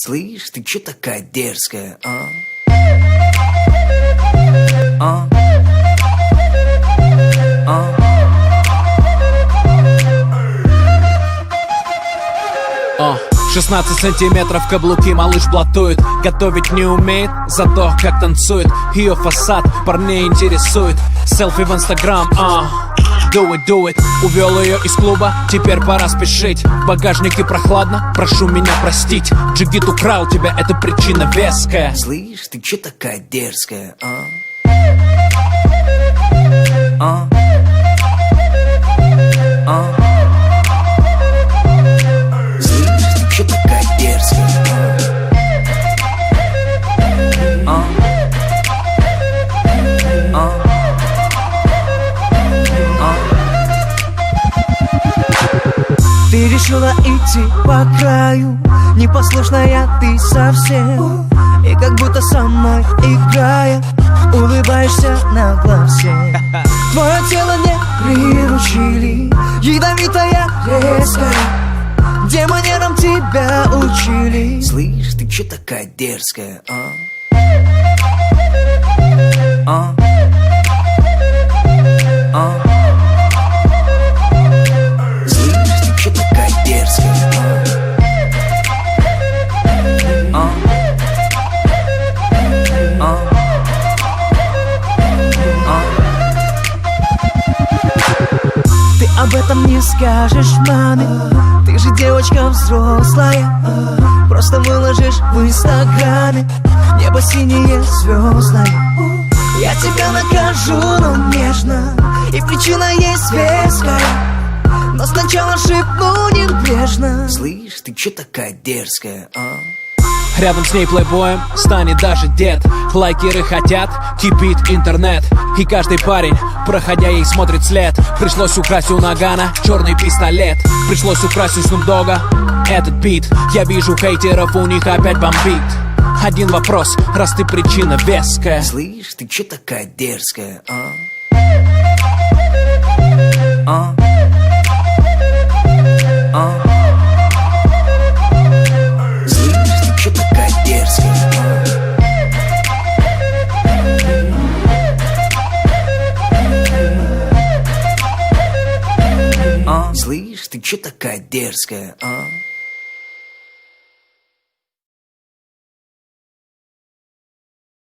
Слышь, ты чё такая дерзкая, а? А? А? 16 сантиметров каблуки, малыш блатует. Готовить не умеет, зато как танцует. Ее фасад парней интересует. Селфи в инстаграм, do it. Увел ее из клуба, теперь пора спешить. В багажнике прохладно, прошу меня простить. Джигит украл тебя, это причина веская. Слышь, ты чё такая дерзкая, а? А? А? Слышь, ты чё такая дерзкая, а? А? Ты решила идти по краю, непослушная ты совсем. И как будто со мной играя, улыбаешься нагло всем. Твое тело не приручили, ядовитая, резкая. Где манерам тебя учили? Слышь, ты чё такая дерзкая, а? А? А? Слышь, ты чё такая дерзкая, а? А? А? Ты об этом не скажешь маме, ты же девочка взрослая. Просто выложишь в инстаграме небо синее, звездное. Я тебя накажу, но нежно, и причина есть веская. Но сначала шепну небрежно. Слышь, ты чё такая дерзкая, а? Рядом с ней плейбоем станет даже дед. Лайкеры хотят, кипит интернет. И каждый парень, проходя ей, смотрит след. Пришлось украсть у Нагана черный пистолет. Пришлось украсть у Снупдога этот бит. Я вижу хейтеров, у них опять бомбит. Один вопрос, раз ты причина веская. Слышь, ты чё такая дерзкая, а? А? А? Слышь, ты чё такая дерзкая, а? А? Слышь, ты чё такая дерзкая, а?